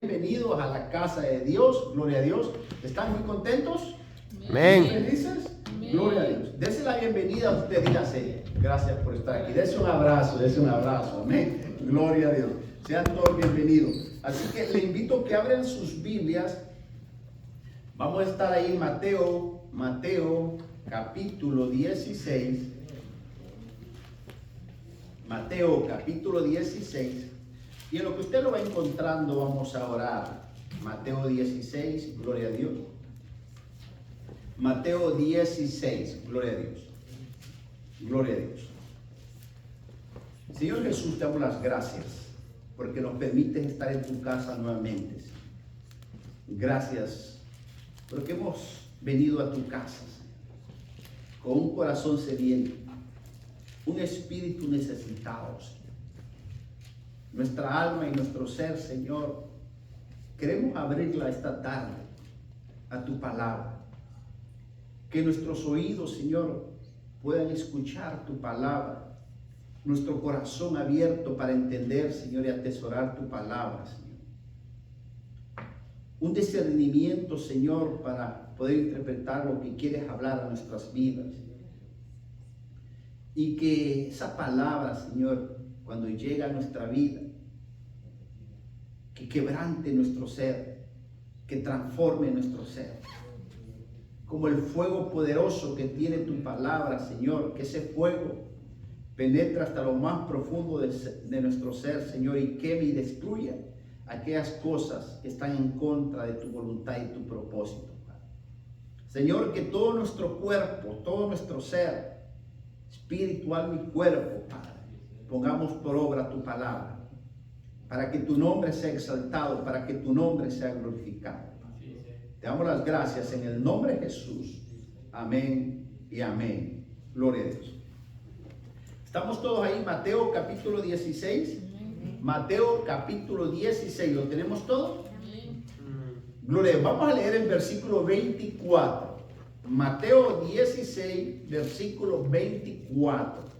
Bienvenidos a la casa de Dios, gloria a Dios. ¿Están muy contentos? Amén. ¿Felices? Gloria a Dios. Dese la bienvenida a usted, dígase, gracias por estar aquí. Dese un abrazo, amén. Gloria a Dios. Sean todos bienvenidos. Así que le invito a que abran sus Biblias. Vamos a estar ahí en Mateo capítulo 16. Mateo capítulo 16. Y en lo que usted lo va encontrando, vamos a orar. Mateo 16, gloria a Dios. Mateo 16, gloria a Dios. Gloria a Dios. Señor Jesús, te damos las gracias porque nos permites estar en tu casa nuevamente. Gracias porque hemos venido a tu casa, Señor, con un corazón sediento, un espíritu necesitado, Señor. Nuestra alma y nuestro ser, Señor, queremos abrirla esta tarde a tu palabra. Que nuestros oídos, Señor, puedan escuchar tu palabra. Nuestro corazón abierto para entender, Señor, y atesorar tu palabra, Señor. Un discernimiento, Señor, para poder interpretar lo que quieres hablar a nuestras vidas. Y que esa palabra, Señor, cuando llega a nuestra vida, que quebrante nuestro ser, que transforme nuestro ser. Como el fuego poderoso que tiene tu palabra, Señor, que ese fuego penetra hasta lo más profundo de nuestro ser, Señor, y queme y destruya aquellas cosas que están en contra de tu voluntad y tu propósito. Señor, que todo nuestro cuerpo, todo nuestro ser, espiritual y cuerpo, Padre, pongamos por obra tu palabra, para que tu nombre sea exaltado, para que tu nombre sea glorificado. Te damos las gracias en el nombre de Jesús. Amén y amén. Gloria a Dios. Estamos todos ahí, Mateo capítulo 16. Mateo capítulo 16, ¿lo tenemos todo? Gloria a Dios. Vamos a leer el versículo 24. Mateo 16, versículo 24.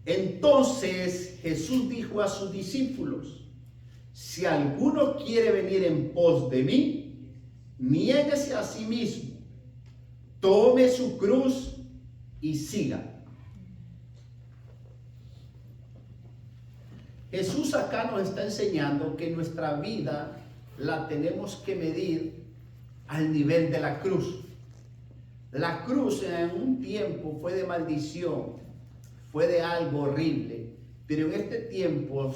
Entonces Jesús dijo a sus discípulos: si alguno quiere venir en pos de mí, niéguese a sí mismo, tome su cruz y siga. Jesús acá nos está enseñando que nuestra vida la tenemos que medir al nivel de la cruz. La cruz en un tiempo fue de maldición, fue de algo horrible, pero en este tiempo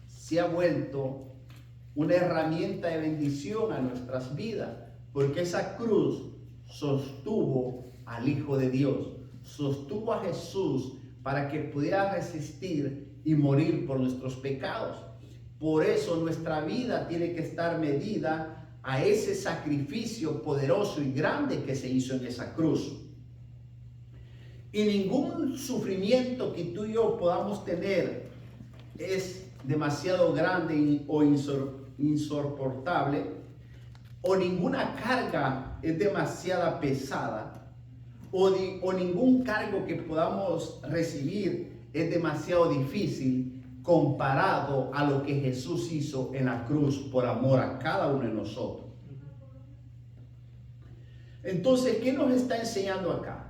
se ha vuelto una herramienta de bendición a nuestras vidas, porque esa cruz sostuvo al Hijo de Dios, sostuvo a Jesús para que pudiera resistir y morir por nuestros pecados. Por eso nuestra vida tiene que estar medida a ese sacrificio poderoso y grande que se hizo en esa cruz. Y ningún sufrimiento que tú y yo podamos tener es demasiado grande o insoportable, o ninguna carga es demasiado pesada, o ningún cargo que podamos recibir es demasiado difícil comparado a lo que Jesús hizo en la cruz por amor a cada uno de nosotros. Entonces, ¿qué nos está enseñando acá?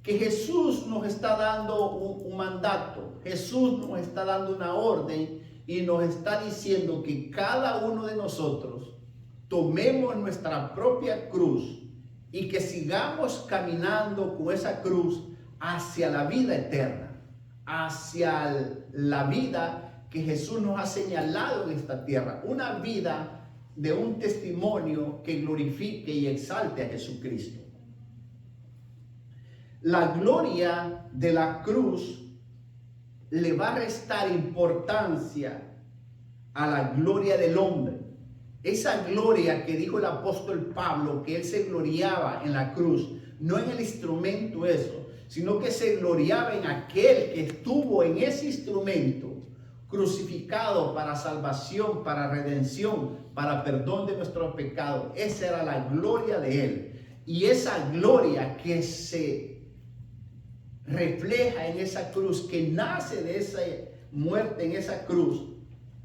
Que Jesús nos está dando un mandato, Jesús nos está dando una orden y nos está diciendo que cada uno de nosotros tomemos nuestra propia cruz y que sigamos caminando con esa cruz hacia la vida eterna, hacia la vida que Jesús nos ha señalado en esta tierra, una vida de un testimonio que glorifique y exalte a Jesucristo. La gloria de la cruz le va a restar importancia a la gloria del hombre. Esa gloria que dijo el apóstol Pablo, que él se gloriaba en la cruz, no en el instrumento eso, sino que se gloriaba en aquel que estuvo en ese instrumento, crucificado para salvación, para redención, para perdón de nuestros pecados. Esa era la gloria de él. Y esa gloria que se refleja en esa cruz, que nace de esa muerte en esa cruz,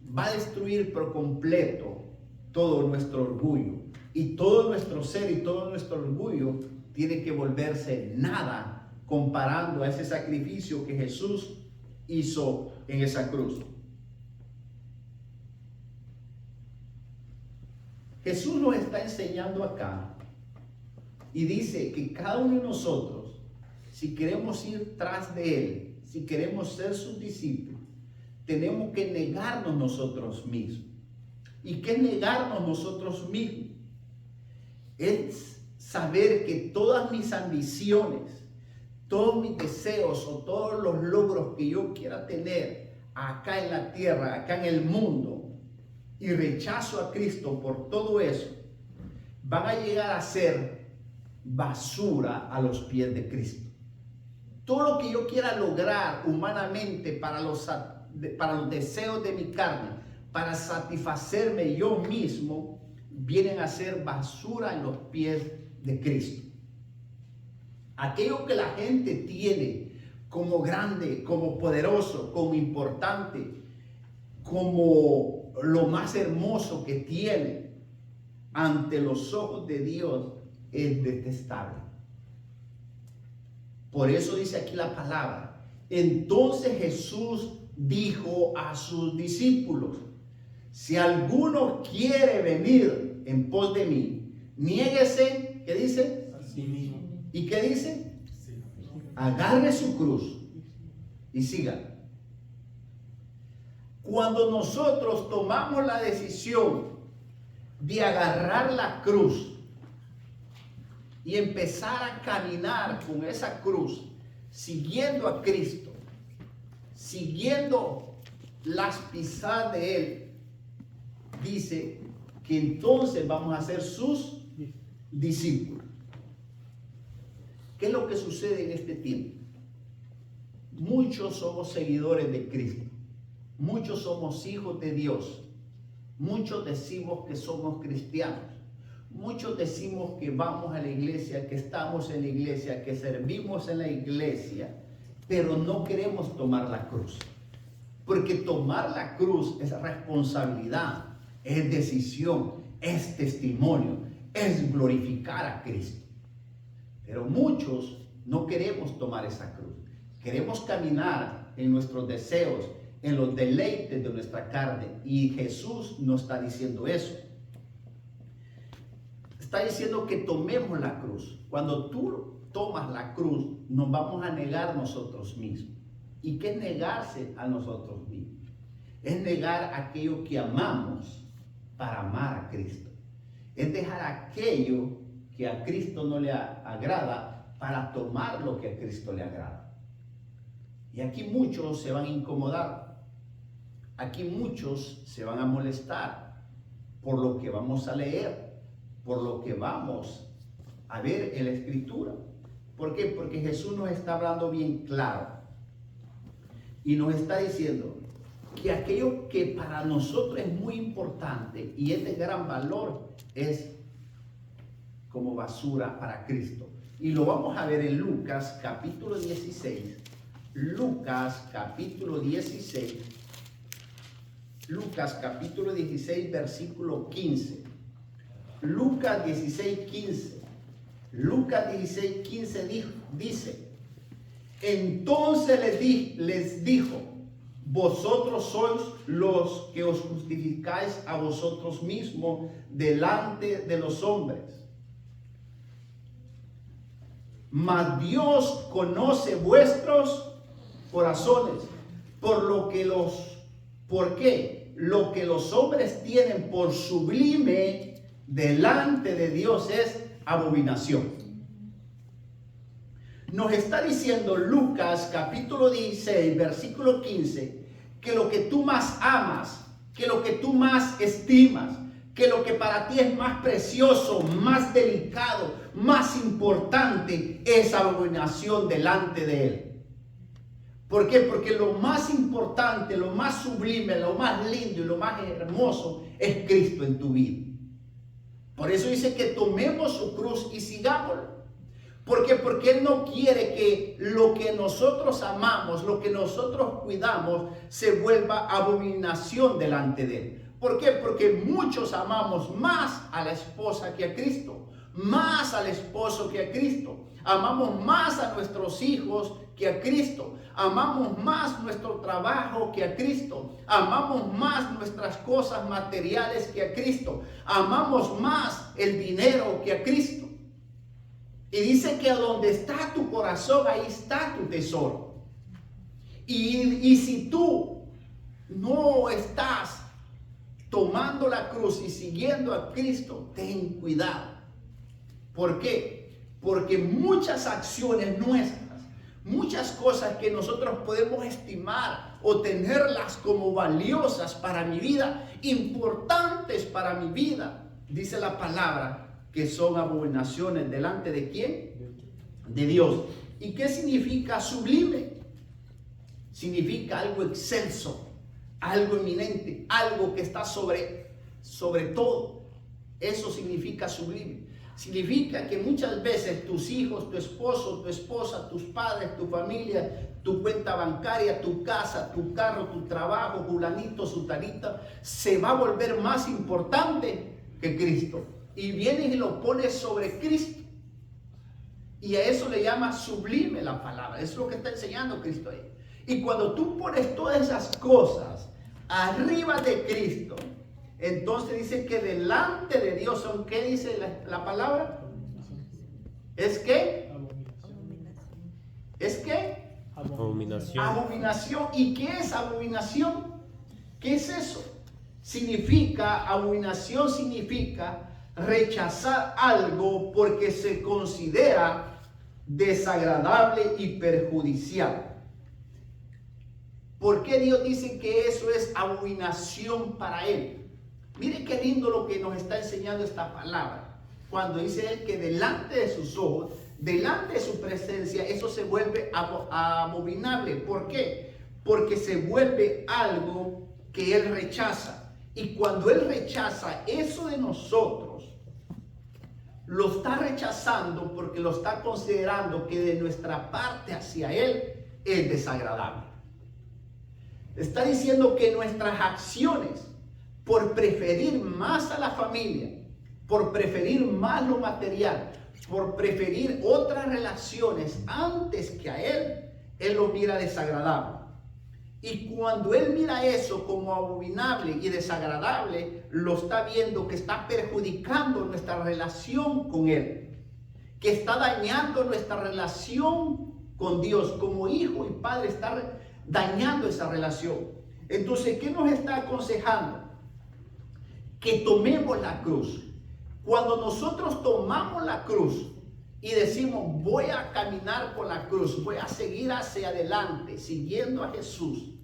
va a destruir por completo todo nuestro orgullo. Y todo nuestro ser y todo nuestro orgullo tiene que volverse nada comparando a ese sacrificio que Jesús hizo en esa cruz. Jesús nos está enseñando acá y dice que cada uno de nosotros, si queremos ir tras de Él, si queremos ser sus discípulos, tenemos que negarnos nosotros mismos. ¿Y qué es negarnos nosotros mismos? Es saber que todas mis ambiciones, todos mis deseos o todos los logros que yo quiera tener acá en la tierra, acá en el mundo, y rechazo a Cristo por todo eso, van a llegar a ser basura a los pies de Cristo. Todo lo que yo quiera lograr humanamente para los deseos de mi carne, para satisfacerme yo mismo, vienen a ser basura en los pies de Cristo. Aquello que la gente tiene como grande, como poderoso, como importante, como lo más hermoso que tiene, ante los ojos de Dios es detestable. Por eso dice aquí la palabra: entonces Jesús dijo a sus discípulos: si alguno quiere venir en pos de mí, niéguese, ¿qué dice? A sí mismo. ¿Y qué dice? Agarre su cruz y siga. Cuando nosotros tomamos la decisión de agarrar la cruz y empezar a caminar con esa cruz, siguiendo a Cristo, siguiendo las pisadas de Él, dice que entonces vamos a ser sus discípulos. ¿Qué es lo que sucede en este tiempo? Muchos somos seguidores de Cristo. Muchos somos hijos de Dios. Muchos decimos que somos cristianos. Muchos decimos que vamos a la iglesia, que estamos en la iglesia, que servimos en la iglesia, pero no queremos tomar la cruz. Porque tomar la cruz es responsabilidad, es decisión, es testimonio, es glorificar a Cristo. Pero muchos no queremos tomar esa cruz. Queremos caminar en nuestros deseos, en los deleites de nuestra carne. Y Jesús no está diciendo eso. Está diciendo que tomemos la cruz. Cuando tú tomas la cruz, nos vamos a negar nosotros mismos. ¿Y qué es negarse a nosotros mismos? Es negar aquello que amamos para amar a Cristo. Es dejar aquello que a Cristo no le agrada para tomar lo que a Cristo le agrada. Y aquí muchos se van a incomodar. Aquí muchos se van a molestar por lo que vamos a leer, por lo que vamos a ver en la Escritura. ¿Por qué? Porque Jesús nos está hablando bien claro y nos está diciendo que aquello que para nosotros es muy importante y es de gran valor es como basura para Cristo. Y lo vamos a ver en Lucas capítulo 16. Lucas capítulo 16. Lucas capítulo 16 versículo 15. Lucas 16, 15. Lucas 16, 15 dice: entonces les dijo: vosotros sois los que os justificáis a vosotros mismos delante de los hombres, mas Dios conoce vuestros corazones, ¿por qué? Lo que los hombres tienen por sublime delante de Dios es abominación. Nos está diciendo Lucas capítulo 16 versículo 15 que lo que tú más amas, que lo que tú más estimas, que lo que para ti es más precioso, más delicado, más importante, es abominación delante de Él. ¿Por qué? Porque lo más importante, lo más sublime, lo más lindo y lo más hermoso es Cristo en tu vida. Por eso dice que tomemos su cruz y sigámoslo. ¿Por qué? Porque Él no quiere que lo que nosotros amamos, lo que nosotros cuidamos, se vuelva abominación delante de Él. ¿Por qué? Porque muchos amamos más a la esposa que a Cristo, más al esposo que a Cristo. Amamos más a nuestros hijos que a Cristo. Amamos más nuestro trabajo que a Cristo. Amamos más nuestras cosas materiales que a Cristo. Amamos más el dinero que a Cristo. Y dice que donde está tu corazón, ahí está tu tesoro. Y si tú no estás tomando la cruz y siguiendo a Cristo, ten cuidado. ¿Por qué? Porque muchas acciones nuestras, muchas cosas que nosotros podemos estimar o tenerlas como valiosas para mi vida, importantes para mi vida, dice la palabra, que son abominaciones delante de ¿quién? De Dios. ¿Y qué significa sublime? Significa algo excelso, algo eminente, algo que está sobre todo. Eso significa sublime. Significa que muchas veces tus hijos, tu esposo, tu esposa, tus padres, tu familia, tu cuenta bancaria, tu casa, tu carro, tu trabajo, fulanito, sutanita, se va a volver más importante que Cristo. Y vienes y lo pones sobre Cristo. Y a eso le llama sublime la palabra. Eso es lo que está enseñando Cristo ahí. Y cuando tú pones todas esas cosas arriba de Cristo, entonces dice que delante de Dios son, ¿qué dice la palabra? ¿Es qué? ¿Es qué? Abominación. Abominación. ¿Y qué es abominación? ¿Qué es eso? Abominación significa rechazar algo porque se considera desagradable y perjudicial. ¿Por qué Dios dice que eso es abominación para Él? Mire qué lindo lo que nos está enseñando esta palabra. Cuando dice Él que delante de sus ojos, delante de su presencia, eso se vuelve abominable. ¿Por qué? Porque se vuelve algo que Él rechaza. Y cuando Él rechaza eso de nosotros, lo está rechazando porque lo está considerando que de nuestra parte hacia Él es desagradable. Está diciendo que nuestras acciones, por preferir más a la familia, por preferir más lo material, por preferir otras relaciones antes que a Él, Él lo mira desagradable. Y cuando Él mira eso como abominable y desagradable, lo está viendo que está perjudicando nuestra relación con Él, que está dañando nuestra relación con Dios. Como hijo y padre está dañando esa relación. Entonces, ¿qué nos está aconsejando? Que tomemos la cruz. Cuando nosotros tomamos la cruz y decimos, voy a caminar con la cruz, voy a seguir hacia adelante, siguiendo a Jesús.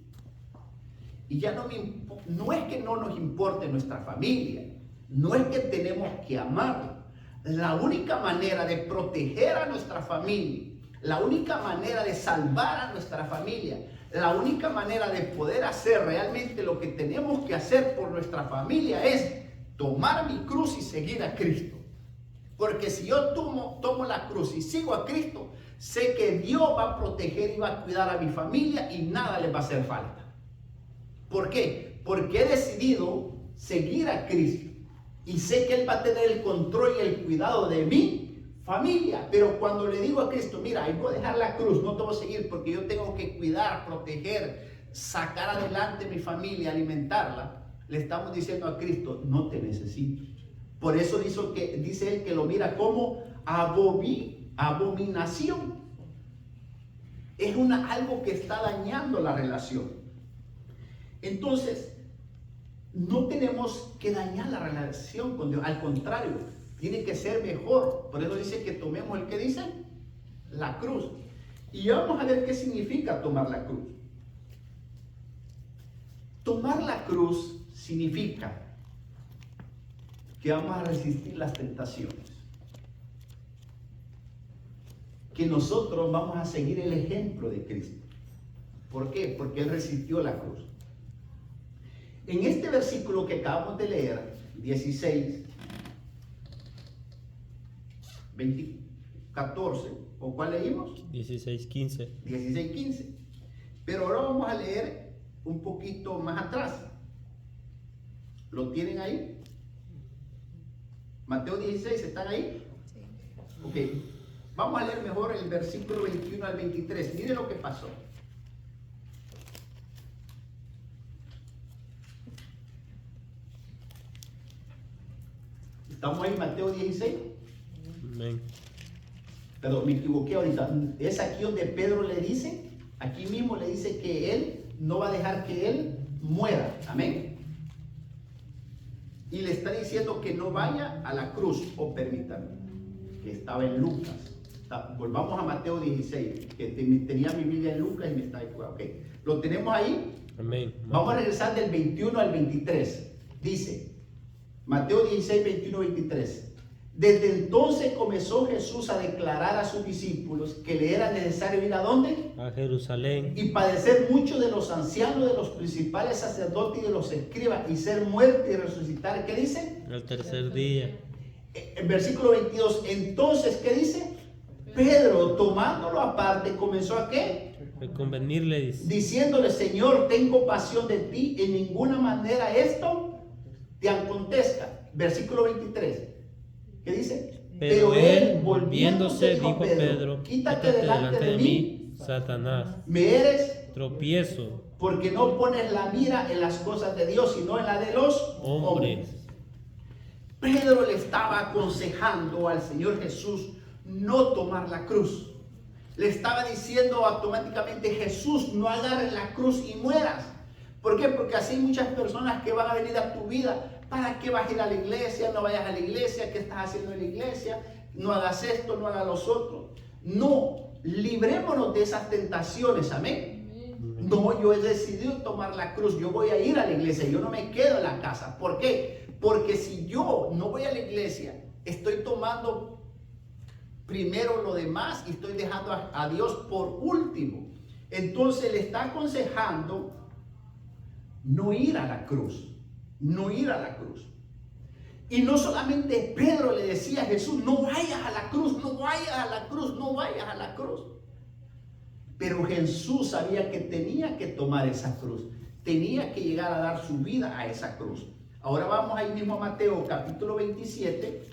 Y ya no es que no nos importe nuestra familia, no es que tenemos que amarla. La única manera de proteger a nuestra familia, la única manera de salvar a nuestra familia, la única manera de poder hacer realmente lo que tenemos que hacer por nuestra familia es tomar mi cruz y seguir a Cristo. Porque si yo tomo la cruz y sigo a Cristo, sé que Dios va a proteger y va a cuidar a mi familia y nada les va a hacer falta. ¿Por qué? Porque he decidido seguir a Cristo y sé que Él va a tener el control y el cuidado de mi familia. Pero cuando le digo a Cristo, mira, voy a dejar la cruz, no te voy a seguir porque yo tengo que cuidar, proteger, sacar adelante mi familia, alimentarla, le estamos diciendo a Cristo, no te necesito. Por eso dice Él que lo mira como abominación. Es algo que está dañando la relación. Entonces, no tenemos que dañar la relación con Dios. Al contrario, tiene que ser mejor. Por eso dice que tomemos el que dice la cruz. Y vamos a ver qué significa tomar la cruz. Tomar la cruz significa que vamos a resistir las tentaciones. Que nosotros vamos a seguir el ejemplo de Cristo. ¿Por qué? Porque Él resistió la cruz. En este versículo que acabamos de leer, 16, 14. ¿O cuál leímos? 16:15. 16:15. Pero ahora vamos a leer un poquito más atrás. ¿Lo tienen ahí? Mateo 16, ¿están ahí? Sí. Ok. Vamos a leer mejor el versículo 21 al 23. Miren lo que pasó. ¿Estamos ahí en Mateo 16? Amén. Perdón, me equivoqué ahorita. Es aquí donde Pedro le dice, aquí mismo le dice que él no va a dejar que él muera. Amén. Y le está diciendo que no vaya a la cruz. O permítanme, que estaba en Lucas. Volvamos a Mateo 16, que tenía mi Biblia en Lucas y me está equivocado. Ok, lo tenemos ahí. Amén. Vamos a regresar del 21 al 23. Dice, Mateo 16, 21, 23. Desde entonces comenzó Jesús a declarar a sus discípulos que le era necesario ir a ¿dónde? A Jerusalén. Y padecer mucho de los ancianos, de los principales sacerdotes y de los escribas, y ser muerto y resucitar. ¿Qué dice? Al tercer día. En versículo 22, entonces, ¿qué dice? Pedro, tomándolo aparte, comenzó a ¿qué? De convenirle, dice. Diciéndole, Señor, tengo compasión de ti, en ninguna manera esto te acontezca. Versículo 23, ¿qué dice? Pero él, volviéndose, dijo a Pedro, quítate delante de mí, Satanás, me eres, tropiezo, porque no pones la mira en las cosas de Dios, sino en la de los hombres. Pedro le estaba aconsejando al Señor Jesús no tomar la cruz. Le estaba diciendo automáticamente, Jesús, no agarres la cruz y mueras. ¿Por qué? Porque así hay muchas personas que van a venir a tu vida. ¿Para qué vas a ir a la iglesia? No vayas a la iglesia. ¿Qué estás haciendo en la iglesia? No hagas esto, no hagas los otros. No, librémonos de esas tentaciones. Amén. No, yo he decidido tomar la cruz. Yo voy a ir a la iglesia. Yo no me quedo en la casa. ¿Por qué? Porque si yo no voy a la iglesia, estoy tomando primero lo demás y estoy dejando a Dios por último. Entonces le está aconsejando no ir a la cruz. No ir a la cruz. Y no solamente Pedro le decía a Jesús, no vayas a la cruz, no vayas a la cruz, no vayas a la cruz. Pero Jesús sabía que tenía que tomar esa cruz. Tenía que llegar a dar su vida a esa cruz. Ahora vamos ahí mismo a Mateo capítulo 27.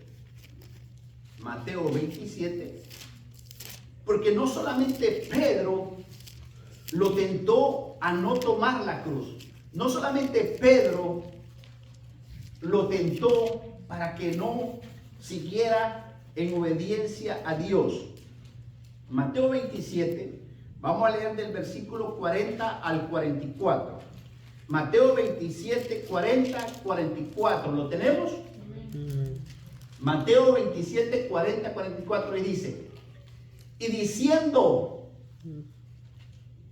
Mateo 27. Porque no solamente Pedro lo tentó a no tomar la cruz. No solamente Pedro lo tentó para que no siguiera en obediencia a Dios. Mateo 27, vamos a leer del versículo 40 al 44. Mateo 27, 40, 44. ¿Lo tenemos? Mateo 27, 40, 44. Y dice, y diciendo,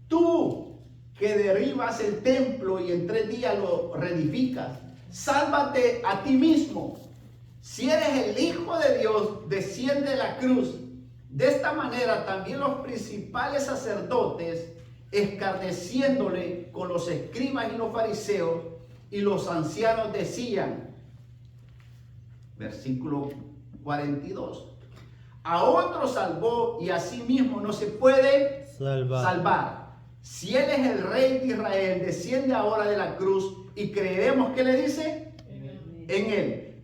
tú que derribas el templo y en 3 días lo reedificas, sálvate a ti mismo. Si eres el Hijo de Dios, desciende de la cruz. De esta manera también los principales sacerdotes, escarneciéndole con los escribas y los fariseos y los ancianos, decían, versículo 42, a otro salvó y a sí mismo no se puede salvar. Si él es el rey de Israel, desciende ahora de la cruz y creeremos, ¿qué le dice? En él.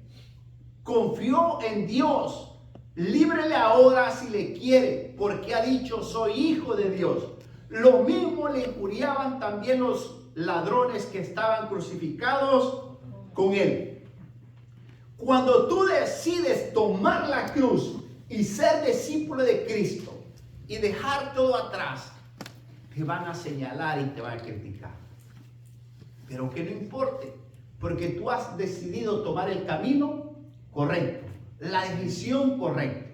Confió en Dios. Líbrele ahora si le quiere, porque ha dicho, soy hijo de Dios. Lo mismo le injuriaban también los ladrones que estaban crucificados con él. Cuando tú decides tomar la cruz y ser discípulo de Cristo y dejar todo atrás, te van a señalar y te van a criticar. Pero que no importe, porque tú has decidido tomar el camino correcto, la decisión correcta.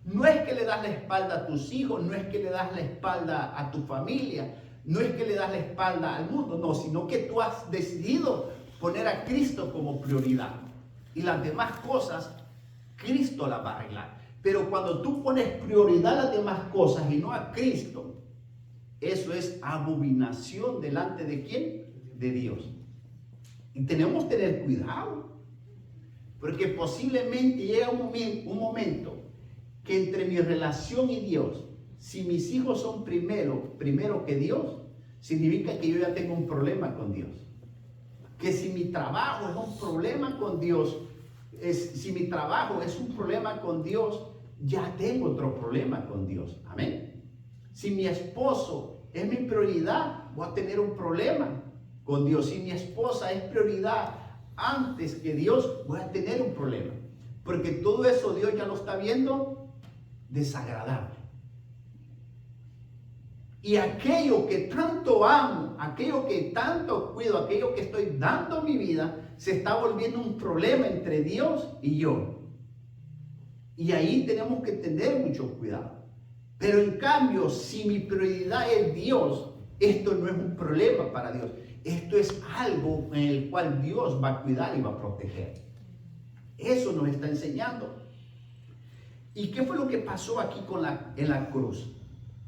No es que le das la espalda a tus hijos, no es que le das la espalda a tu familia, no es que le das la espalda al mundo, no, sino que tú has decidido poner a Cristo como prioridad. Y las demás cosas, Cristo las va a arreglar. Pero cuando tú pones prioridad a las demás cosas y no a Cristo, eso es abominación delante de ¿quién? De Dios. Y tenemos que tener cuidado, porque posiblemente llega un momento que entre mi relación y Dios, si mis hijos son primero que Dios, significa que yo ya tengo un problema con Dios. Que si mi trabajo es un problema con Dios, si mi trabajo es un problema con Dios, ya tengo otro problema con Dios. Amén. Si mi esposo es mi prioridad, voy a tener un problema con Dios. Si mi esposa es prioridad antes que Dios, voy a tener un problema. Porque todo eso Dios ya lo está viendo desagradable. Y aquello que tanto amo, aquello que tanto cuido, aquello que estoy dando en mi vida, se está volviendo un problema entre Dios y yo. Y ahí tenemos que tener mucho cuidado. Pero en cambio, si mi prioridad es Dios, esto no es un problema para Dios. Esto es algo en el cual Dios va a cuidar y va a proteger. Eso nos está enseñando. ¿Y qué fue lo que pasó aquí en la cruz?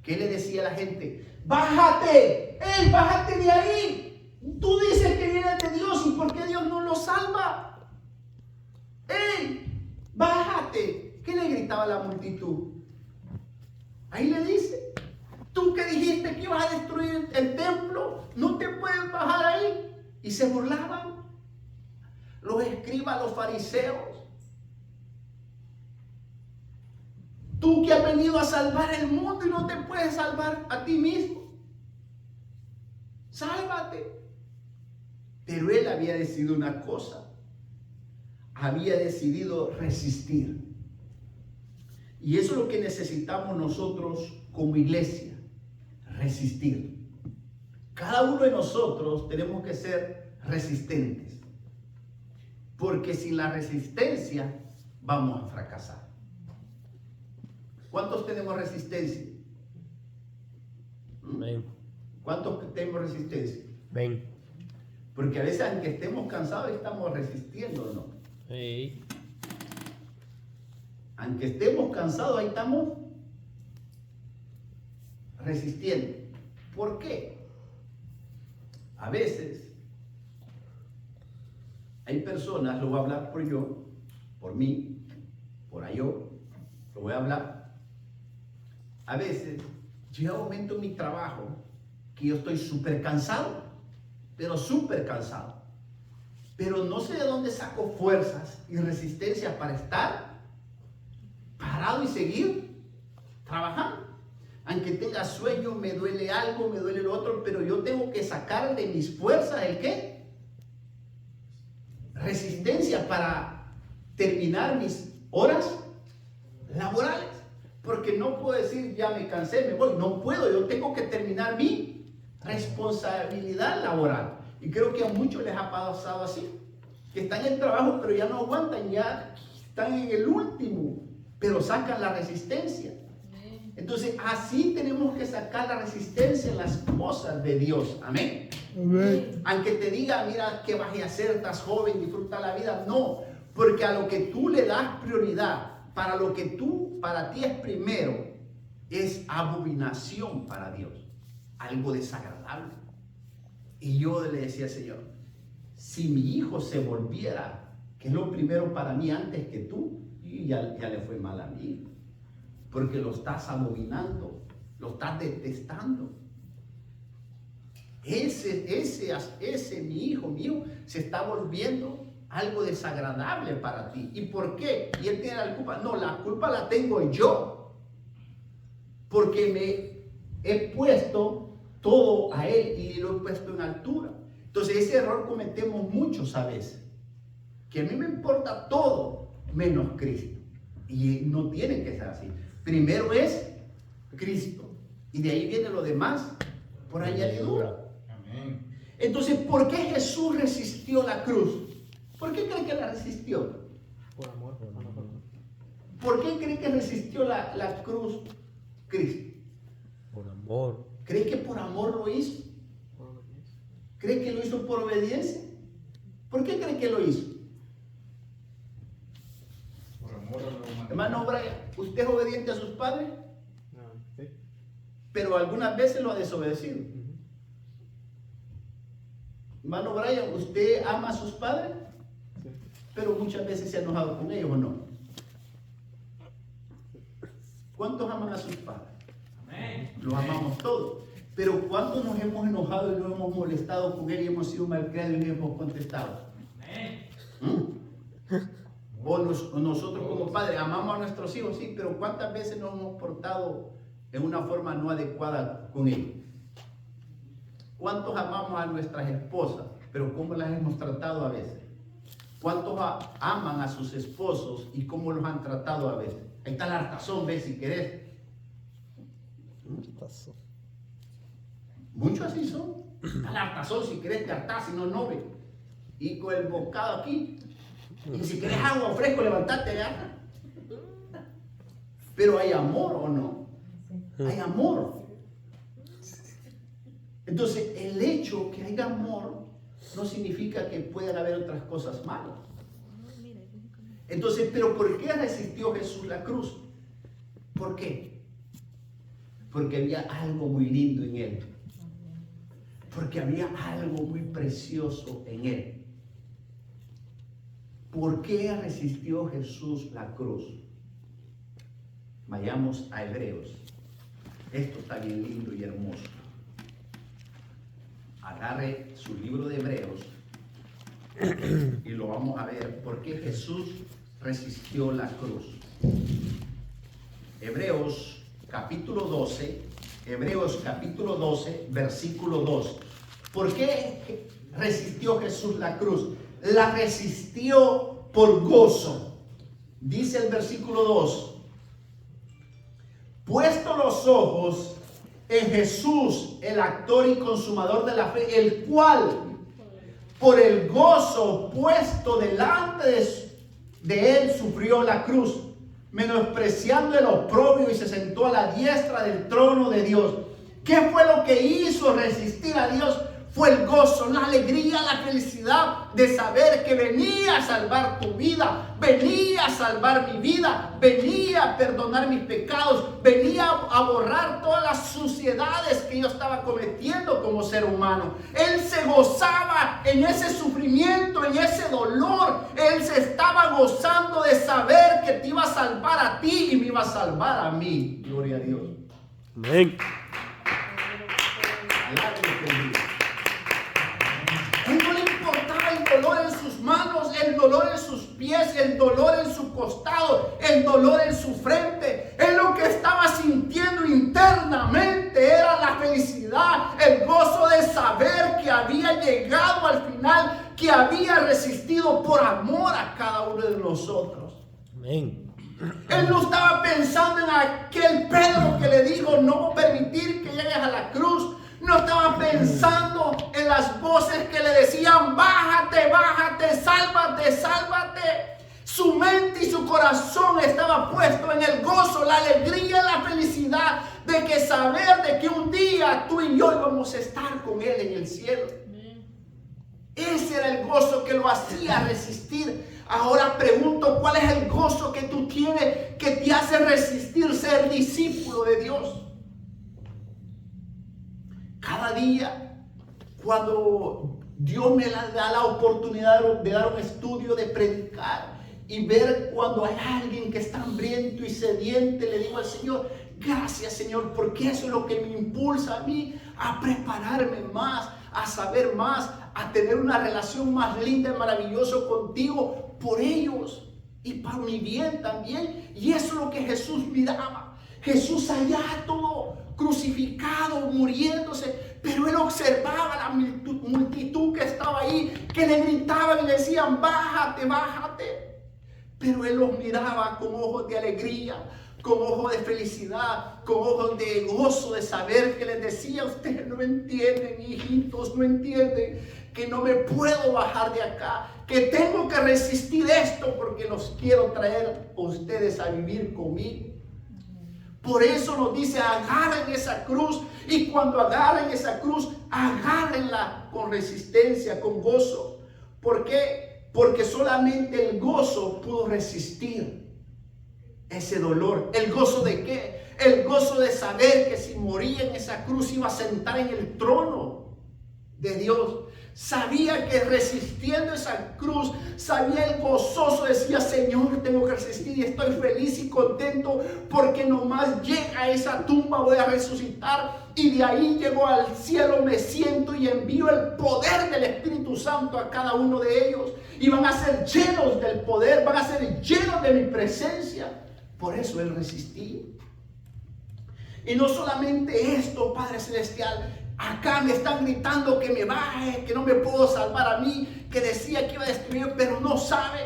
¿Qué le decía a la gente? ¡Bájate! ¡Ey, bájate de ahí! Tú dices que vienes de Dios, ¿y por qué Dios no lo salva? ¡Ey, bájate! ¿Qué le gritaba la multitud? Ahí le dice, tú que dijiste que ibas a destruir el templo, no te puedes bajar ahí. Y se burlaban los escribas, los fariseos. Tú que has venido a salvar el mundo y no te puedes salvar a ti mismo. Sálvate. Pero él había decidido una cosa. Había decidido resistir. Y eso es lo que necesitamos nosotros como iglesia. Resistir. Cada uno de nosotros tenemos que ser resistentes. Porque sin la resistencia vamos a fracasar. ¿Cuántos tenemos resistencia? Amén. ¿Cuántos tenemos resistencia? Ven. Porque a veces, aunque estemos cansados, estamos resistiendo, ¿no? Hey. Aunque estemos cansados, ahí estamos resistiendo. ¿Por qué? A veces hay personas, lo voy a hablar por mí, lo voy a hablar. A veces llega un momento en mi trabajo que yo estoy súper cansado, pero súper cansado. Pero no sé de dónde saco fuerzas y resistencia para estar parado y seguir trabajando. Aunque tenga sueño, me duele algo, me duele lo otro, pero yo tengo que sacar de mis fuerzas ¿el qué? Resistencia para terminar mis horas laborales. Porque no puedo decir, ya me cansé, me voy. No puedo, yo tengo que terminar mi responsabilidad laboral. Y creo que a muchos les ha pasado así. Que están en el trabajo, pero ya no aguantan, ya están en el último, pero sacan la resistencia. Entonces, así tenemos que sacar la resistencia en las cosas de Dios. Amén. Amén. Aunque te diga, mira, ¿qué vas a hacer? Estás joven, disfruta la vida. No, porque a lo que tú le das prioridad, para lo que para ti es primero, es abominación para Dios. Algo desagradable. Y yo le decía al Señor, si mi hijo se volviera, que es lo primero para mí antes que tú, y ya le fue mal a mí. Porque lo estás abominando, lo estás detestando. Ese mi hijo se está volviendo algo desagradable para ti. ¿Y por qué? ¿Y él tiene la culpa? No, la culpa la tengo yo. Porque me he puesto todo a él y lo he puesto en altura. Entonces ese error cometemos muchos a veces. Que a mí me importa todo menos Cristo. Y no tiene que ser así. Primero es Cristo. Y de ahí viene lo demás por añadidura. Amén. Entonces, ¿por qué Jesús resistió la cruz? ¿Por qué cree que la resistió? Por amor. ¿Por qué cree que resistió la cruz Cristo? Por amor. ¿Cree que por amor lo hizo? ¿Cree que lo hizo por obediencia? ¿Por qué cree que lo hizo? Por amor a la humanidad. Hermano Brian, ¿usted es obediente a sus padres? No, sí. Pero algunas veces lo ha desobedecido. Hermano Brian, ¿usted ama a sus padres? Sí. Pero muchas veces se ha enojado con ellos, ¿o no? ¿Cuántos aman a sus padres? Los amamos todos. Pero ¿cuántos nos hemos enojado y nos hemos molestado con él y hemos sido malcriados y no hemos contestado? O nosotros como padres amamos a nuestros hijos, sí, pero ¿cuántas veces nos hemos portado en una forma no adecuada con ellos? ¿Cuántos amamos a nuestras esposas, pero cómo las hemos tratado a veces? ¿Cuántos aman a sus esposos y cómo los han tratado a veces? Ahí está el hartazón, ¿ves? Si querés. Muchos así son. Está el hartazón, si querés te hartás, si no, no ve. Y con el bocado aquí. Y si querés agua fresco, levantate ya. Pero hay amor o no. Hay amor. Entonces, el hecho que haya amor no significa que puedan haber otras cosas malas. Entonces, ¿pero por qué resistió Jesús la cruz? ¿Por qué? Porque había algo muy lindo en él. Porque había algo muy precioso en él. ¿Por qué resistió Jesús la cruz? Vayamos a Hebreos. Esto está bien lindo y hermoso. Agarre su libro de Hebreos y lo vamos a ver. ¿Por qué Jesús resistió la cruz? Hebreos capítulo 12, versículo 2. ¿Por qué resistió Jesús la cruz? La resistió por gozo. Dice el versículo 2. Puesto los ojos en Jesús, el actor y consumador de la fe, el cual por el gozo puesto delante de él sufrió la cruz, menospreciando el oprobio, y se sentó a la diestra del trono de Dios. ¿Qué fue lo que hizo resistir a Dios? Fue el gozo, la alegría, la felicidad de saber que venía a salvar tu vida, venía a salvar mi vida, venía a perdonar mis pecados, venía a borrar todas las suciedades que yo estaba cometiendo como ser humano. Él se gozaba en ese sufrimiento, en ese dolor. Él se estaba gozando de saber que te iba a salvar a ti y me iba a salvar a mí. Gloria a Dios. Amén. Él no le importaba el dolor en sus manos, el dolor en sus pies, el dolor en su costado, el dolor en su frente. Él lo que estaba sintiendo internamente era la felicidad, el gozo de saber que había llegado al final, que había resistido por amor a cada uno de nosotros. Amén. Él no estaba pensando en aquel Pedro que le dijo: no voy a permitir que llegues a la cruz. No estaba pensando en las voces que le decían: bájate, bájate, sálvate, sálvate. Su mente y su corazón estaba puesto en el gozo, la alegría, la felicidad de que saber de que un día tú y yo íbamos a estar con Él en el cielo. Ese era el gozo que lo hacía resistir. Ahora pregunto, ¿cuál es el gozo que tú tienes que te hace resistir ser discípulo de Dios? Cada día, cuando Dios me da la oportunidad de dar un estudio, de predicar y ver cuando hay alguien que está hambriento y sediente, le digo al Señor: gracias, Señor, porque eso es lo que me impulsa a mí a prepararme más, a saber más, a tener una relación más linda y maravillosa contigo, por ellos y para mi bien también. Y eso es lo que Jesús miraba. Jesús allá todo crucificado, muriéndose, pero él observaba la multitud que estaba ahí, que le gritaban y le decían: bájate, bájate. Pero él los miraba con ojos de alegría, con ojos de felicidad, con ojos de gozo, de saber que les decía: ustedes no entienden, hijitos, no entienden que no me puedo bajar de acá, que tengo que resistir esto porque los quiero traer a ustedes a vivir conmigo. Por eso nos dice: agarren esa cruz, y cuando agarren esa cruz, agárrenla con resistencia, con gozo. ¿Por qué? Porque solamente el gozo pudo resistir ese dolor. ¿El gozo de qué? El gozo de saber que si moría en esa cruz iba a sentar en el trono de Dios. Sabía que resistiendo esa cruz, sabía el gozoso, decía, Señor, tengo que resistir y estoy feliz y contento porque nomás llega a esa tumba, voy a resucitar y de ahí llego al cielo, me siento y envío el poder del Espíritu Santo a cada uno de ellos y van a ser llenos del poder, van a ser llenos de mi presencia. Por eso Él resistía. Y no solamente esto, Padre Celestial, acá me están gritando que me baje, que no me puedo salvar a mí, que decía que iba a destruir, pero no sabe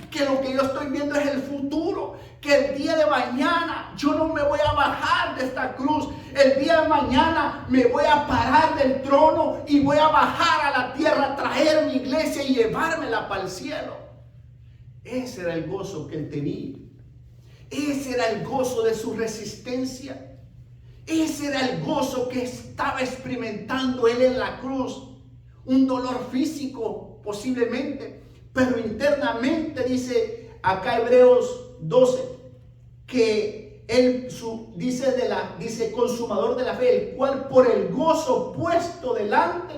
que lo que yo estoy viendo es el futuro, que el día de mañana yo no me voy a bajar de esta cruz, el día de mañana me voy a parar del trono y voy a bajar a la tierra, traer mi iglesia y llevármela para el cielo. Ese era el gozo que él tenía, ese era el gozo de su resistencia. Ese era el gozo que estaba experimentando él en la cruz. Un dolor físico posiblemente, pero internamente dice acá Hebreos 12 que él dice consumador de la fe, el cual por el gozo puesto delante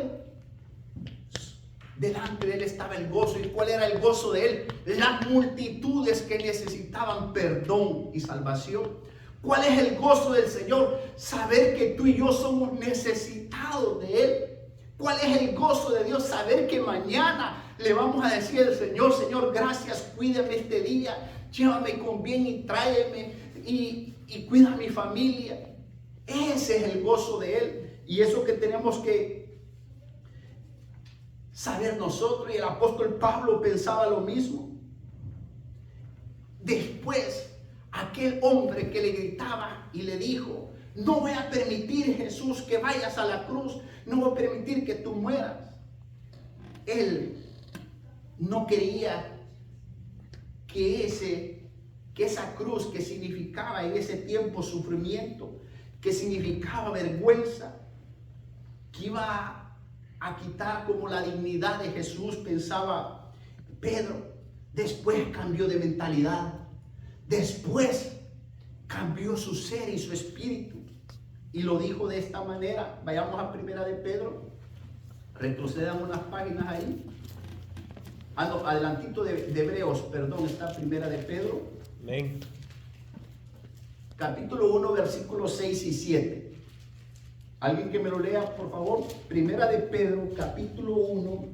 de él estaba el gozo. ¿Y cuál era el gozo de él? Las multitudes que necesitaban perdón y salvación. ¿Cuál es el gozo del Señor? Saber que tú y yo somos necesitados de Él. ¿Cuál es el gozo de Dios? Saber que mañana le vamos a decir al Señor, Señor, gracias, cuídame este día, llévame con bien y tráeme y cuida a mi familia. Ese es el gozo de Él. Y eso que tenemos que saber nosotros. Y el apóstol Pablo pensaba lo mismo. Después, aquel hombre que le gritaba y le dijo, no voy a permitir, Jesús, que vayas a la cruz, no voy a permitir que tú mueras. Él no quería que esa cruz, que significaba en ese tiempo sufrimiento, que significaba vergüenza, que iba a quitar como la dignidad de Jesús, pensaba Pedro. Después cambió de mentalidad. Después cambió su ser y su espíritu y lo dijo de esta manera. Vayamos a Primera de Pedro, retrocedamos unas páginas ahí. No, adelantito de Hebreos, perdón, está Primera de Pedro. Amén. Capítulo 1, versículos 6 y 7. Alguien que me lo lea, por favor. Primera de Pedro, capítulo 1,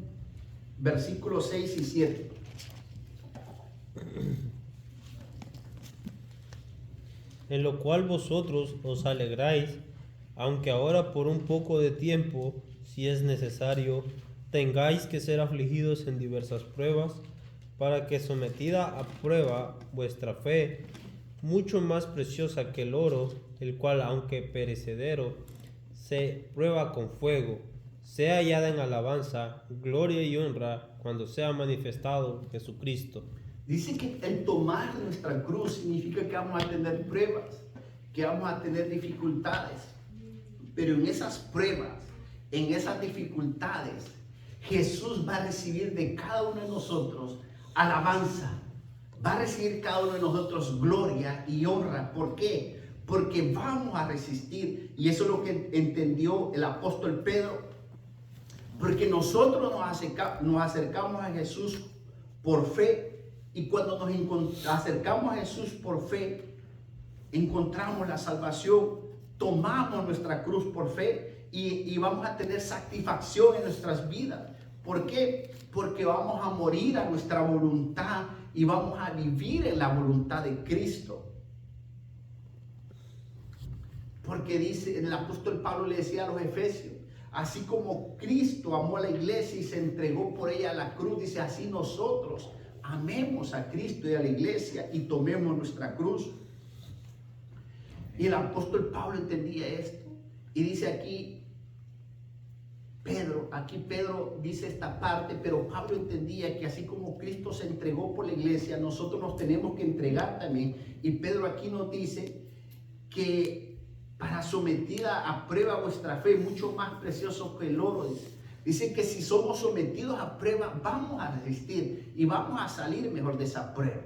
versículos 6 y 7. En lo cual vosotros os alegráis, aunque ahora por un poco de tiempo, si es necesario, tengáis que ser afligidos en diversas pruebas, para que sometida a prueba vuestra fe, mucho más preciosa que el oro, el cual aunque perecedero, se prueba con fuego, sea hallada en alabanza, gloria y honra cuando sea manifestado Jesucristo. Dice que el tomar nuestra cruz significa que vamos a tener pruebas, que vamos a tener dificultades. Pero en esas pruebas, en esas dificultades, Jesús va a recibir de cada uno de nosotros alabanza. Va a recibir cada uno de nosotros gloria y honra. ¿Por qué? Porque vamos a resistir. Y eso es lo que entendió el apóstol Pedro. Porque nosotros nos acercamos a Jesús por fe. Y cuando nos acercamos a Jesús por fe, encontramos la salvación, tomamos nuestra cruz por fe y vamos a tener satisfacción en nuestras vidas. ¿Por qué? Porque vamos a morir a nuestra voluntad y vamos a vivir en la voluntad de Cristo. Porque dice, el apóstol Pablo le decía a los efesios, así como Cristo amó a la iglesia y se entregó por ella a la cruz, dice, así nosotros amemos a Cristo y a la iglesia y tomemos nuestra cruz. Y el apóstol Pablo entendía esto. Y dice aquí Pedro dice esta parte, pero Pablo entendía que así como Cristo se entregó por la iglesia, nosotros nos tenemos que entregar también. Y Pedro aquí nos dice que para sometida a prueba vuestra fe, mucho más precioso que el oro, dice que si somos sometidos a prueba, vamos a resistir y vamos a salir mejor de esa prueba.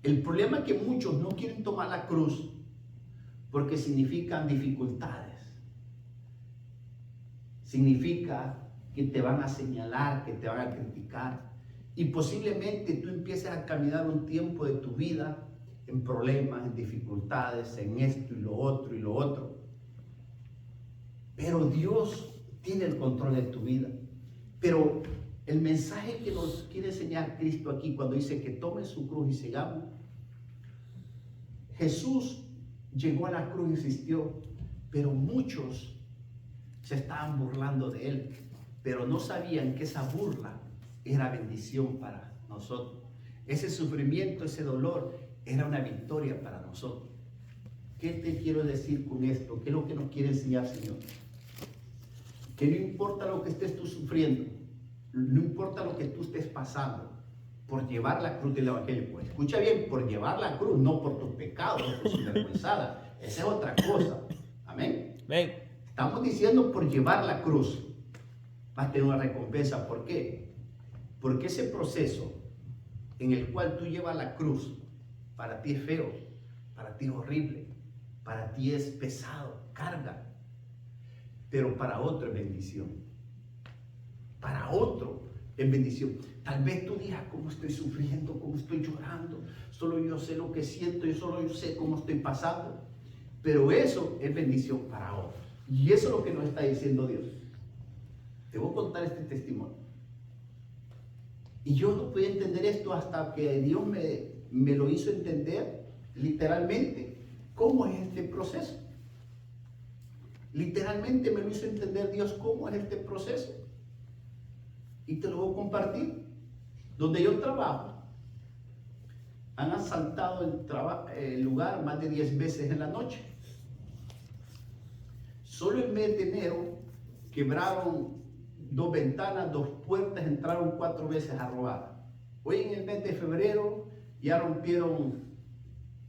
El problema es que muchos no quieren tomar la cruz porque significan dificultades. Significa que te van a señalar, que te van a criticar. Y posiblemente tú empieces a caminar un tiempo de tu vida en problemas, en dificultades, en esto y lo otro y lo otro. Pero Dios tiene el control de tu vida. Pero el mensaje que nos quiere enseñar Cristo aquí cuando dice que tome su cruz y sigamos. Jesús llegó a la cruz y existió, pero muchos se estaban burlando de él, pero no sabían que esa burla era bendición para nosotros. Ese sufrimiento, ese dolor era una victoria para nosotros. ¿Qué te quiero decir con esto? ¿Qué es lo que nos quiere enseñar, Señor? Que no importa lo que estés tú sufriendo, no importa lo que tú estés pasando, por llevar la cruz del Evangelio. Escucha bien, por llevar la cruz, no por tus pecados, no por sinvergüenzada. Esa es otra cosa. Amén. Amén. Estamos diciendo por llevar la cruz. Vas a tener una recompensa. ¿Por qué? Porque ese proceso en el cual tú llevas la cruz, para ti es feo, para ti es horrible, para ti es pesado, carga. Pero para otro es bendición. Para otro es bendición. Tal vez tú digas, ¿cómo estoy sufriendo? ¿Cómo estoy llorando? Solo yo sé lo que siento, solo yo sé cómo estoy pasando. Pero eso es bendición para otros. Y eso es lo que nos está diciendo Dios. Te voy a contar este testimonio. Y yo no podía entender esto hasta que Dios me lo hizo entender literalmente. ¿Cómo es este proceso? Literalmente me lo hizo entender Dios cómo es este proceso. Y te lo voy a compartir. Donde yo trabajo, han asaltado el lugar más de 10 veces en la noche. Solo en mes de enero quebraron 2 ventanas, 2 puertas, entraron 4 veces a robar. Hoy en el mes de febrero ya rompieron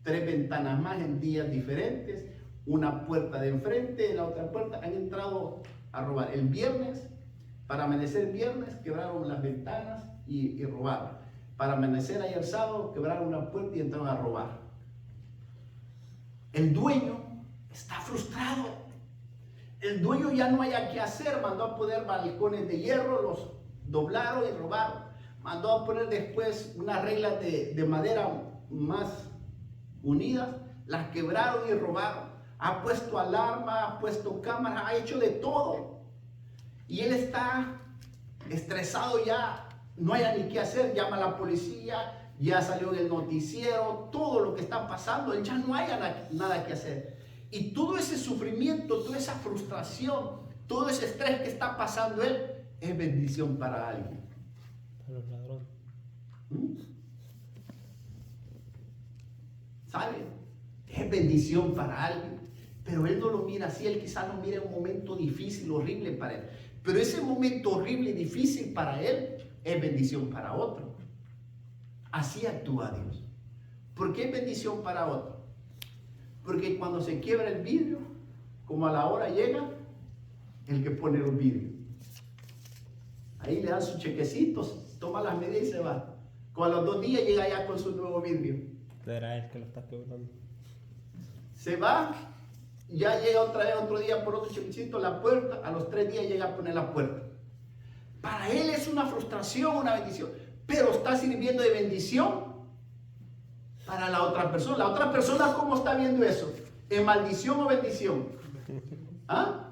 3 ventanas más en días diferentes, una puerta de enfrente, la otra puerta, han entrado a robar. El viernes, para amanecer viernes, quebraron las ventanas y robaron. Para amanecer ayer sábado, quebraron una puerta y entraron a robar. El dueño está frustrado. El dueño ya no haya qué hacer, mandó a poner balcones de hierro, los doblaron y robaron. Mandó a poner después unas reglas de madera más unidas, las quebraron y robaron. Ha puesto alarma, ha puesto cámaras, ha hecho de todo. Y él está estresado ya, no haya ni qué hacer, llama a la policía, ya salió en el noticiero, todo lo que está pasando, él ya no haya nada que hacer. Y todo ese sufrimiento, toda esa frustración, todo ese estrés que está pasando él, es bendición para alguien. Para los ladrones. ¿Sabe? Es bendición para alguien. Pero él no lo mira así, él quizás lo mira en un momento difícil, horrible para él. Pero ese momento horrible y difícil para él es bendición para otro. Así actúa Dios. ¿Por qué es bendición para otro? Porque cuando se quiebra el vidrio, como a la hora llega el que pone los vidrios. Ahí le dan sus chequecitos, toma las medidas y se va. Como a los 2 días llega ya con su nuevo vidrio. Será él que lo está quebrando. Se va, ya llega otra vez otro día por otro chequecito, la puerta, a los 3 días llega a poner la puerta. Para él es una frustración, una bendición, pero está sirviendo de bendición para la otra persona. La otra persona, ¿cómo está viendo eso? ¿En maldición o bendición? ¿Ah?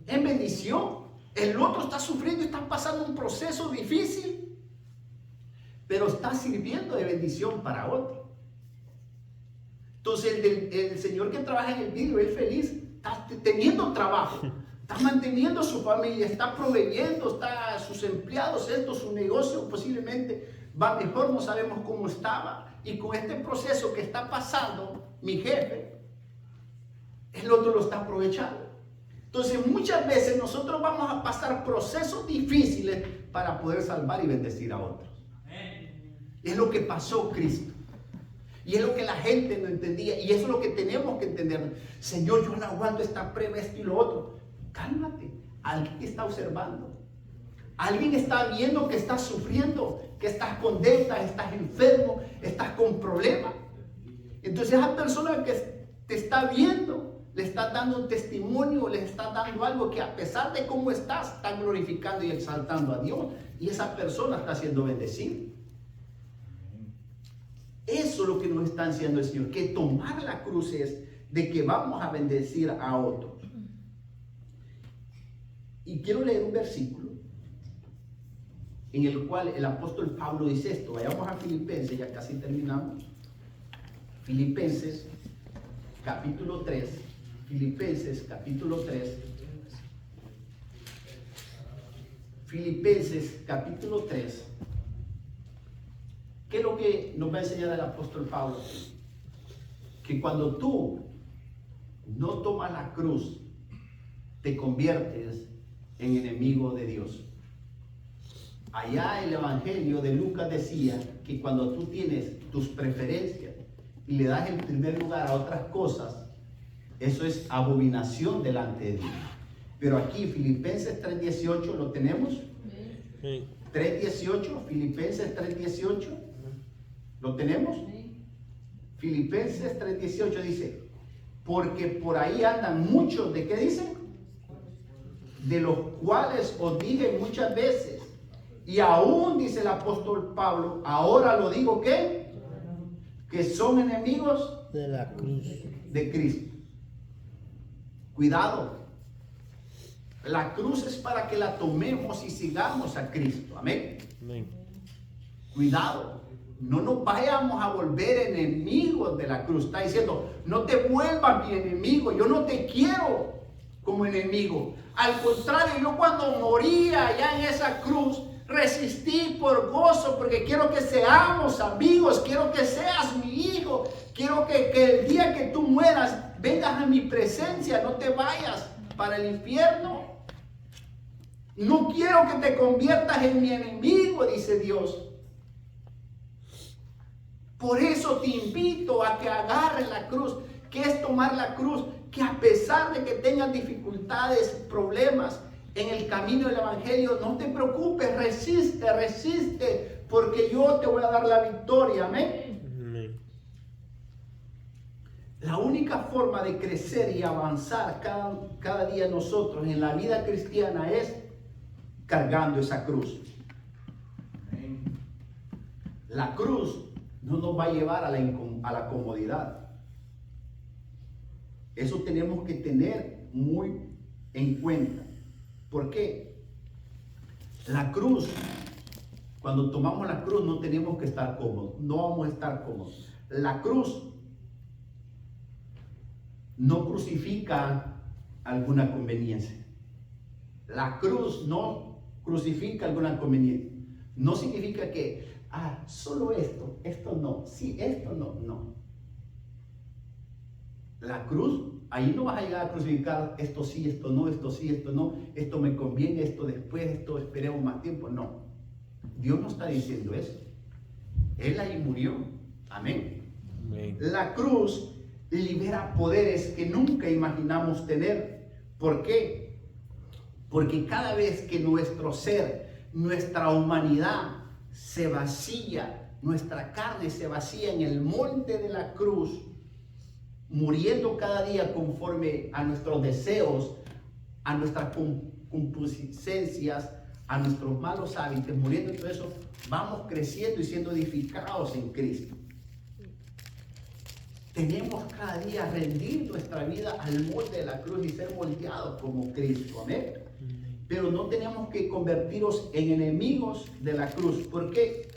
En bendición. El otro está sufriendo, está pasando un proceso difícil, pero está sirviendo de bendición para otro. Entonces el señor que trabaja en el vidrio es feliz, está teniendo trabajo, está manteniendo su familia, está proveyendo, está sus empleados, su negocio posiblemente va mejor, no sabemos cómo estaba. Y con este proceso que está pasando mi jefe, el otro lo está aprovechando. Entonces muchas veces nosotros vamos a pasar procesos difíciles para poder salvar y bendecir a otros. Es lo que pasó Cristo. Y es lo que la gente no entendía. Y eso es lo que tenemos que entender. Señor, yo no aguanto esta prueba, esto y lo otro. Cálmate. Alguien está observando. Alguien está viendo que estás sufriendo, que estás con deudas, estás enfermo, estás con problemas. Entonces esa persona que te está viendo, Le estás dando un testimonio, le estás dando algo que a pesar de cómo estás glorificando y exaltando a Dios. Y esa persona está siendo bendecida. Eso es lo que nos está enseñando el Señor. Que tomar la cruz es de que vamos a bendecir a otros. Y quiero leer un versículo en el cual el apóstol Pablo dice esto. Vayamos a Filipenses, ya casi terminamos. Filipenses capítulo 3. Filipenses capítulo 3. Filipenses capítulo 3. ¿Qué es lo que nos va a enseñar el apóstol Pablo? Que cuando tú no tomas la cruz, te conviertes en enemigo de Dios. Allá el evangelio de Lucas decía que cuando tú tienes tus preferencias y le das el primer lugar a otras cosas, eso es abominación delante de Dios. Pero aquí Filipenses 3:18 lo tenemos. Sí. 3:18, Filipenses 3:18, ¿lo tenemos? Filipenses 3:18 dice, porque por ahí andan muchos, ¿de qué dice? De los cuales os dije muchas veces, y aún dice el apóstol Pablo, ahora lo digo que son enemigos De la cruz. de Cristo. Cuidado. La cruz es para que la tomemos y sigamos a Cristo. Amén. Amén. Cuidado. No nos vayamos a volver enemigos de la cruz. Está diciendo, no te vuelvas mi enemigo. Yo no te quiero como enemigo. Al contrario, yo cuando moría allá en esa cruz, resistí por gozo, porque quiero que seamos amigos, quiero que seas mi hijo, quiero que el día que tú mueras, vengas a mi presencia, no te vayas para el infierno. No quiero que te conviertas en mi enemigo, dice Dios. Por eso te invito a que agarres la cruz. ¿Qué es tomar la cruz? Que a pesar de que tengas dificultades, problemas en el camino del evangelio, no te preocupes, resiste, porque yo te voy a dar la victoria. Amén. Amén. La única forma de crecer y avanzar cada día nosotros en la vida cristiana es cargando esa cruz. La cruz no nos va a llevar a la comodidad. Eso tenemos que tener muy en cuenta. ¿Por qué? La cruz, cuando tomamos la cruz no tenemos que estar cómodos, no vamos a estar cómodos. La cruz no crucifica alguna conveniencia. La cruz no crucifica alguna conveniencia. No significa que, solo esto no, sí, esto no. La cruz, ahí no vas a llegar a crucificar esto sí, esto no, esto sí, esto no, esto me conviene, esto después, esto esperemos más tiempo. No, Dios no está diciendo eso. Él ahí murió. Amén. Amén. La cruz libera poderes que nunca imaginamos tener. ¿Por qué? Porque cada vez que nuestro ser, nuestra humanidad se vacía, nuestra carne se vacía en el monte de la cruz, muriendo cada día conforme a nuestros deseos, a nuestras concupiscencias, a nuestros malos hábitos, muriendo en todo eso, vamos creciendo y siendo edificados en Cristo. Tenemos cada día rendir nuestra vida al molde de la cruz y ser moldeados como Cristo. Amén. Pero no tenemos que convertirnos en enemigos de la cruz. ¿Por qué?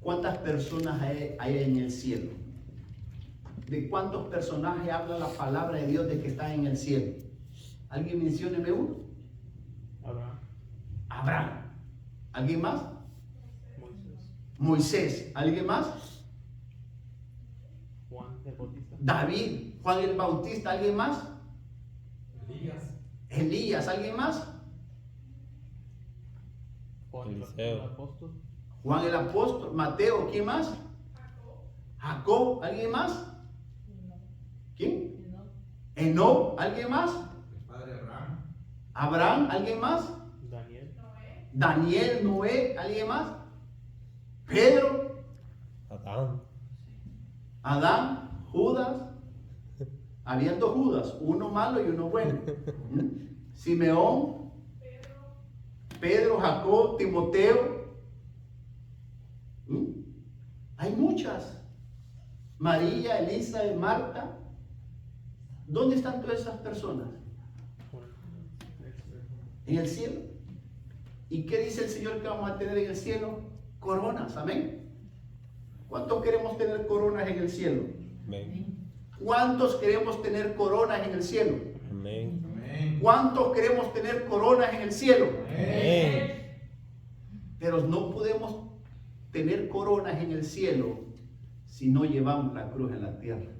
¿Cuántas personas hay en el cielo? ¿De cuántos personajes habla la palabra de Dios de que están en el cielo? ¿Alguien mencióneme uno? Abraham. ¿Alguien más? Moisés. ¿Alguien más? Juan el Bautista. David. Juan el Bautista. ¿Alguien más? Elías. ¿Alguien más? Juan Eliseo. el apóstol. Juan el apóstol. Mateo. ¿Quién más? Jacob. ¿Alguien más? ¿Quién? Enoc. ¿Alguien más? El padre Abraham. Abraham. ¿Alguien más? Daniel. Daniel. Noé. ¿Alguien más? Pedro. Adán. Adán. Judas. Habían dos Judas, uno malo y uno bueno. Simeón, Pedro, Jacob, Timoteo. Hay muchas. María, Elizabeth, Marta. ¿Dónde están todas esas personas? En el cielo. ¿Y qué dice el Señor que vamos a tener en el cielo? Coronas, amén. ¿Cuántos queremos tener coronas en el cielo? Amén. ¿Cuántos queremos tener coronas en el cielo? Amén. Amén. ¿Cuántos queremos tener coronas en el cielo? Amén. Pero no podemos tener coronas en el cielo si no llevamos la cruz en la tierra.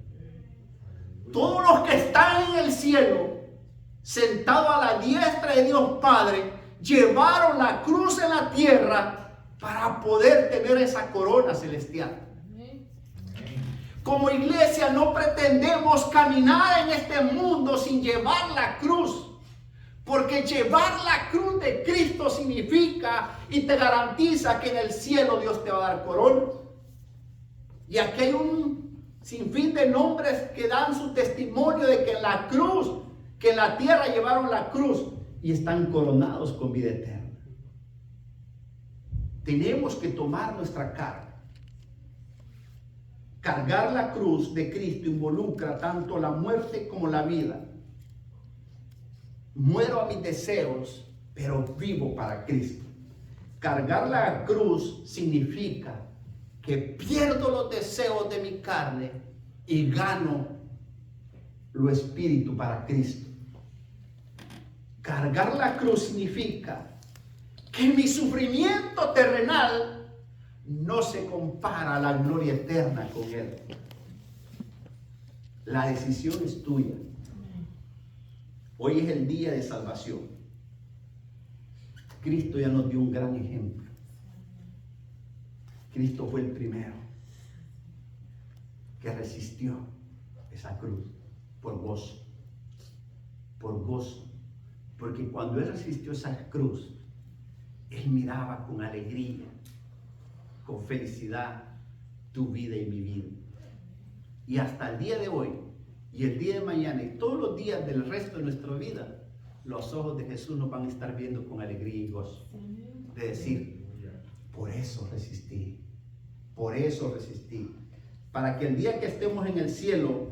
Todos los que están en el cielo, sentados a la diestra de Dios Padre, llevaron la cruz en la tierra para poder tener esa corona celestial. Como iglesia no pretendemos caminar en este mundo sin llevar la cruz, porque llevar la cruz de Cristo significa y te garantiza que en el cielo Dios te va a dar corona. Y aquí hay un sinfín de nombres que dan su testimonio de que en la cruz, que en la tierra llevaron la cruz y están coronados con vida eterna. Tenemos que tomar nuestra carga. Cargar la cruz de Cristo involucra tanto la muerte como la vida. Muero a mis deseos, pero vivo para Cristo. Cargar la cruz significa que pierdo los deseos de mi carne y gano lo espíritu para Cristo. Cargar la cruz significa que mi sufrimiento terrenal no se compara a la gloria eterna con Él. La decisión es tuya. Hoy es el día de salvación. Cristo ya nos dio un gran ejemplo. Cristo fue el primero que resistió esa cruz por gozo. Por gozo. Porque cuando Él resistió esa cruz, Él miraba con alegría, con felicidad, tu vida y mi vida. Y hasta el día de hoy, y el día de mañana, y todos los días del resto de nuestra vida, los ojos de Jesús nos van a estar viendo con alegría y gozo. De decir, por eso resistí. Por eso resistí. Para que el día que estemos en el cielo,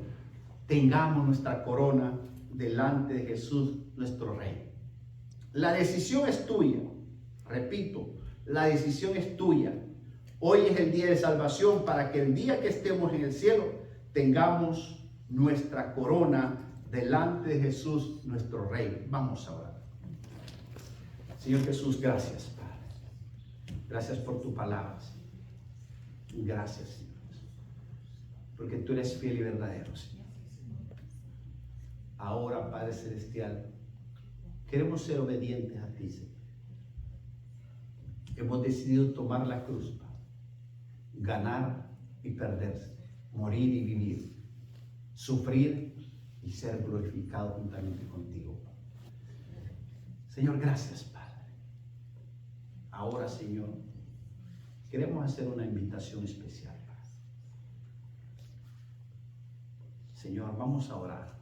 tengamos nuestra corona delante de Jesús, nuestro Rey. La decisión es tuya. Repito, la decisión es tuya. Hoy es el día de salvación para que el día que estemos en el cielo tengamos nuestra corona delante de Jesús, nuestro Rey. Vamos a orar. Señor Jesús, gracias, Padre. Gracias por tu palabra, Señor. Gracias, Señor. Porque tú eres fiel y verdadero, Señor. Ahora, Padre Celestial, queremos ser obedientes a ti, Señor. Hemos decidido tomar la cruz, Padre. Ganar y perderse, morir y vivir, sufrir y ser glorificado juntamente contigo. Señor, gracias, Padre. Ahora, Señor, queremos hacer una invitación especial, Padre. Señor, vamos a orar.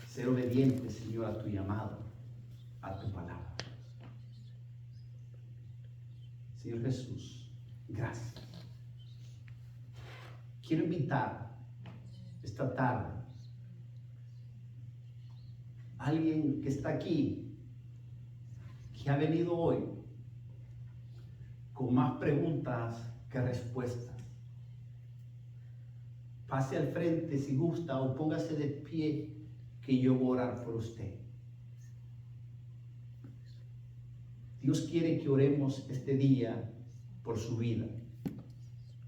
Ser obediente, Señor, a tu llamado, a tu palabra. Señor Jesús, gracias. Quiero invitar esta tarde a alguien que está aquí, que ha venido hoy con más preguntas que respuestas. Pase al frente si gusta o póngase de pie, que yo voy a orar por usted. Dios quiere que oremos este día por su vida.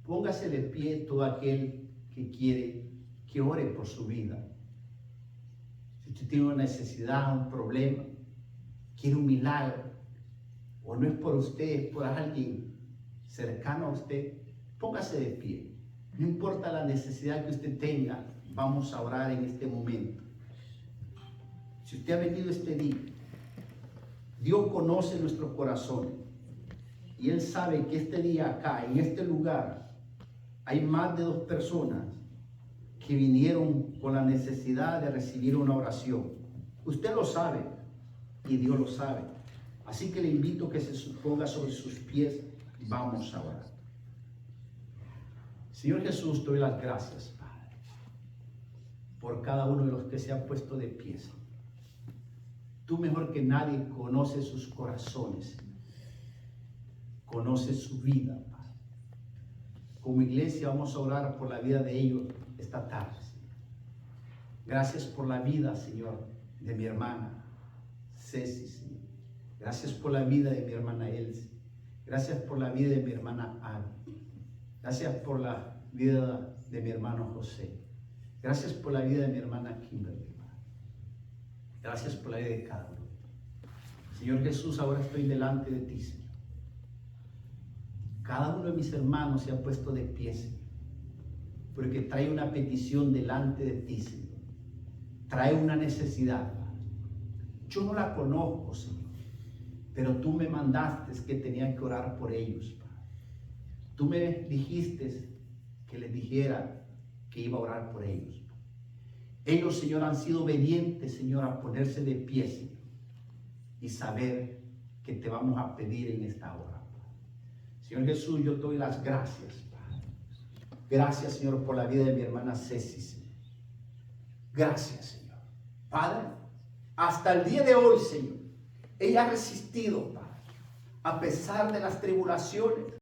Póngase de pie todo aquel que quiere que ore por su vida. Si usted tiene una necesidad, un problema, quiere un milagro, o no es por usted, es por alguien cercano a usted, póngase de pie. No importa la necesidad que usted tenga, vamos a orar en este momento. Si usted ha venido este día, Dios conoce nuestro corazón y Él sabe que este día acá, en este lugar, hay más de 2 personas que vinieron con la necesidad de recibir una oración. Usted lo sabe y Dios lo sabe. Así que le invito a que se ponga sobre sus pies y vamos a orar. Señor Jesús, te doy las gracias, Padre, por cada uno de los que se han puesto de pie. Tú mejor que nadie conoces sus corazones, Señor. Conoces su vida, Padre. Como iglesia vamos a orar por la vida de ellos esta tarde, Señor. Gracias por la vida, Señor, de mi hermana Ceci, Señor. Gracias por la vida de mi hermana Elsie. Gracias por la vida de mi hermana Ana. Gracias por la vida de mi hermano José. Gracias por la vida de mi hermana Kimberly. Gracias por la vida de cada uno. Señor Jesús, ahora estoy delante de ti, Señor. Cada uno de mis hermanos se ha puesto de pie, Señor, porque trae una petición delante de ti, Señor. Trae una necesidad, Padre. Yo no la conozco, Señor, pero tú me mandaste que tenía que orar por ellos, Padre. Tú me dijiste que les dijera que iba a orar por ellos. Ellos, Señor, han sido obedientes, Señor, a ponerse de pie, Señor, y saber que te vamos a pedir en esta hora. Señor Jesús, yo te doy las gracias, Padre. Gracias, Señor, por la vida de mi hermana Ceci, Señor. Gracias, Señor. Padre, hasta el día de hoy, Señor, ella ha resistido, Padre, a pesar de las tribulaciones,